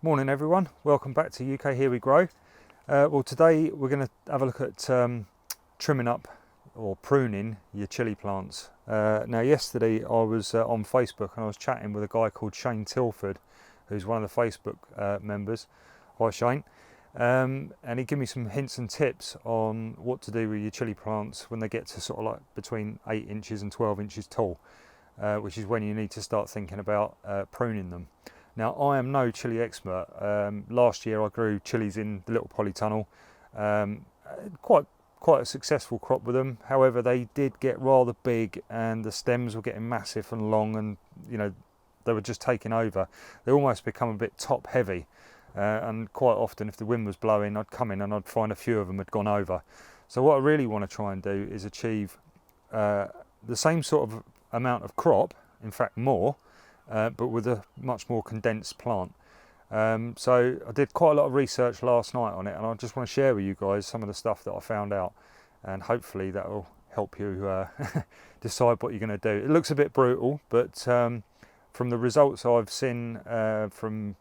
Morning everyone, welcome back to UK Here We Grow. Well, today we're going to have a look at trimming up or pruning your chilli plants. Now yesterday I was on Facebook and I was chatting with a guy called Shane Tilford, who's one of the Facebook members. Hi Shane. And he gave me some hints and tips on what to do with your chilli plants when they get to sort of like between 8 inches and 12 inches tall, which is when you need to start thinking about pruning them. Now, I am no chilli expert. Last year I grew chillies in the little polytunnel. Quite a successful crop with them. However, they did get rather big and the stems were getting massive and long, and you know, they were just taking over. They almost become a bit top heavy. And quite often if the wind was blowing, I'd come in and I'd find a few of them had gone over. So what I really want to try and do is achieve the same sort of amount of crop, in fact more, but with a much more condensed plant. So I did quite a lot of research last night on it, and I just want to share with you guys some of the stuff that I found out, and hopefully that will help you decide what you're going to do. It looks a bit brutal, but from the results I've seen from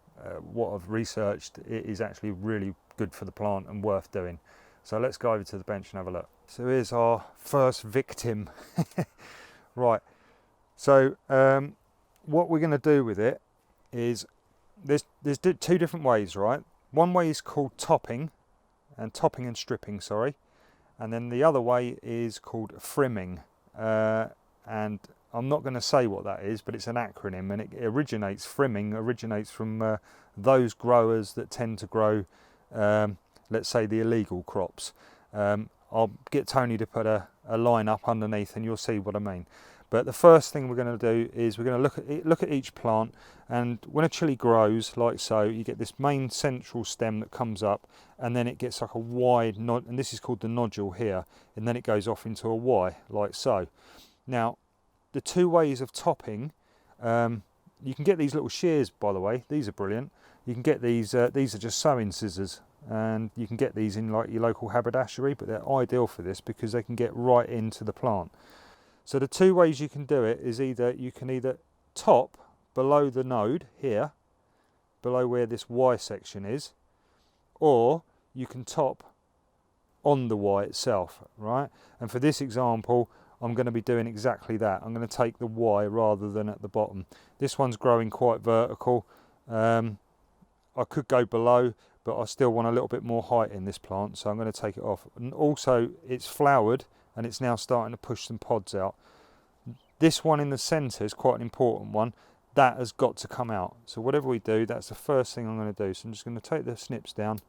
what I've researched, it is actually really good for the plant and worth doing. So let's go over to the bench and have a look. So here's our first victim. Right, so what we're going to do with it is there's two different ways, right? One way is called topping and stripping, sorry, and then the other way is called FIMing, and I'm not going to say what that is, but it's an acronym, and FIMing originates from those growers that tend to grow let's say the illegal crops. I'll get Tony to put a line up underneath and you'll see what I mean. But the first thing we're going to do is we're going to look at each plant, and when a chilli grows like so, you get this main central stem that comes up, and then it gets like a wide nod, and this is called the nodule here, and then it goes off into a Y like so. Now, the two ways of topping, you can get these little shears, by the way. These are brilliant. You can get these are just sewing scissors, and you can get these in like your local haberdashery, but they're ideal for this because they can get right into the plant. So the two ways you can do it is you can either top below the node here, below where this Y section is, or you can top on the Y itself, right? And for this example, I'm going to be doing exactly that. I'm going to take the Y rather than at the bottom. This one's growing quite vertical. I could go below, but I still want a little bit more height in this plant, so I'm going to take it off. And also, it's flowered, and it's now starting to push some pods out. This one in the centre is quite an important one. That has got to come out. So whatever we do, that's the first thing I'm going to do. So I'm just going to take the snips down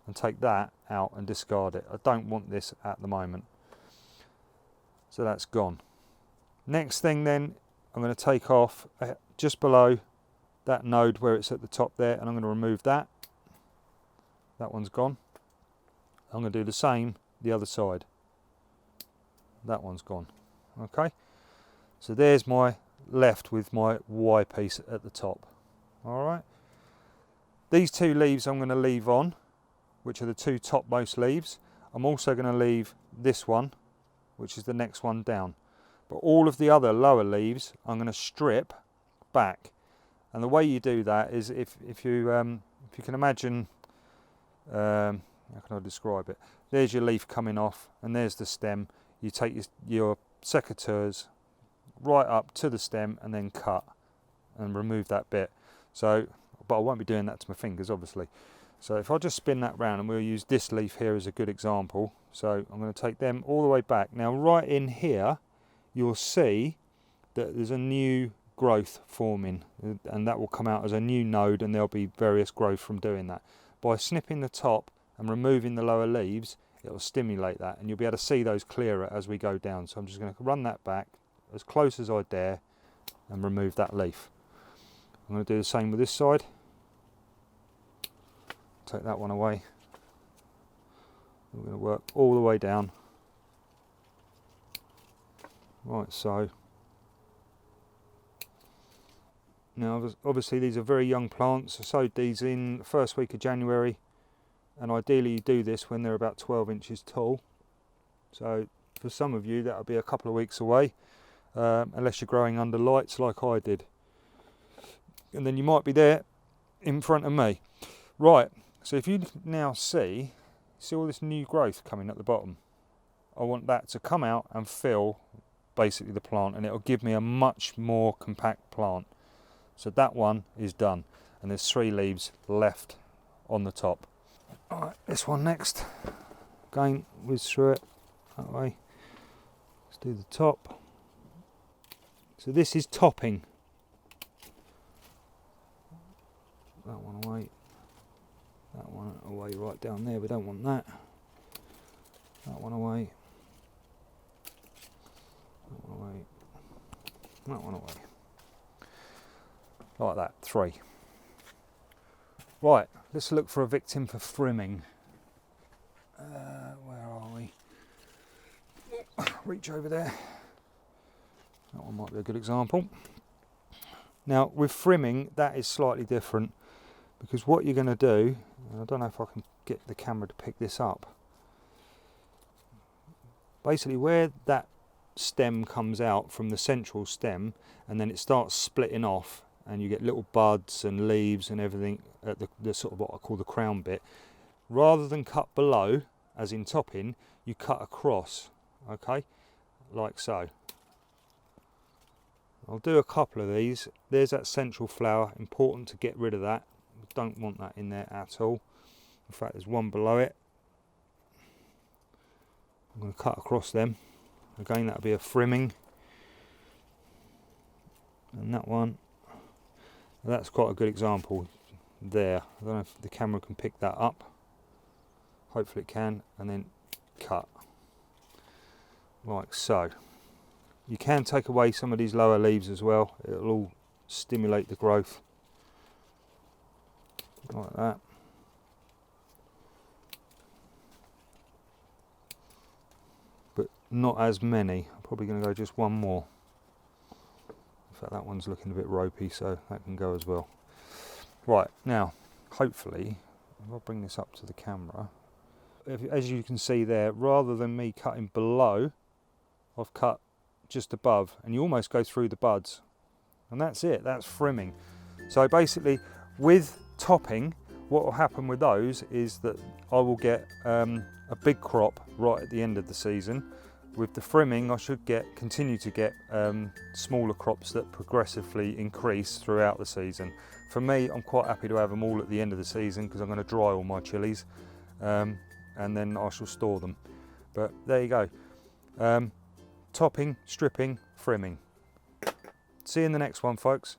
and take that out and discard it. I don't want this at the moment. So that's gone. Next thing then, I'm going to take off just below that node where it's at the top there, and I'm going to remove that. That one's gone. I'm going to do the same the other side. That one's gone. Okay, so there's my left with my Y piece at the top. All right, these two leaves I'm going to leave on, which are the two topmost leaves. I'm also going to leave this one, which is the next one down, but all of the other lower leaves I'm going to strip back. And the way you do that is if you can imagine, how can I describe it? There's your leaf coming off, and there's the stem. You take your secateurs right up to the stem and then cut and remove that bit. So, but I won't be doing that to my fingers, obviously. So if I just spin that round, and we'll use this leaf here as a good example. So I'm going to take them all the way back. Now right in here, you'll see that there's a new growth forming, and that will come out as a new node, and there'll be various growth from doing that. By snipping the top and removing the lower leaves, it will stimulate that, and you'll be able to see those clearer as we go down. So I'm just going to run that back as close as I dare and remove that leaf. I'm going to do the same with this side. Take that one away. We're going to work all the way down. Right, so now obviously these are very young plants. I sowed these in the first week of January, and ideally you do this when they're about 12 inches tall. So for some of you that'll be a couple of weeks away, unless you're growing under lights like I did. And then you might be there in front of me. Right, so if you now see all this new growth coming at the bottom, I want that to come out and fill basically the plant, and it'll give me a much more compact plant. So that one is done, and there's 3 leaves left on the top. Alright, this one next. Again, whiz through it that way. Let's do the top. So this is topping. That one away. That one away right down there, we don't want that. That one away. That one away. That one away. Like that, 3. Right, let's look for a victim for frimming. Where are we? Reach over there. That one might be a good example. Now with frimming, that is slightly different, because what you're going to do, and I don't know if I can get the camera to pick this up, basically where that stem comes out from the central stem and then it starts splitting off and you get little buds and leaves and everything at the sort of what I call the crown bit, rather than cut below as in topping, you cut across, okay, like so. I'll do a couple of these. There's that central flower, important to get rid of that. Don't want that in there at all. In fact, there's one below it. I'm going to cut across them. Again, that'll be a frimming. And that one, that's quite a good example there. I don't know if the camera can pick that up. Hopefully it can. And then cut. Like so. You can take away some of these lower leaves as well. It'll all stimulate the growth. Like that. But not as many. I'm probably going to go just one more. In fact, that one's looking a bit ropey, so that can go as well. Right, now, hopefully, if I bring this up to the camera, as you can see there, rather than me cutting below, I've cut just above, and you almost go through the buds. And that's it, that's frimming. So basically, with topping, what will happen with those is that I will get a big crop right at the end of the season. With the frimming, I should continue to get smaller crops that progressively increase throughout the season. For me, I'm quite happy to have them all at the end of the season because I'm going to dry all my chilies and then I shall store them. But there you go. Topping, stripping, frimming. See you in the next one, folks.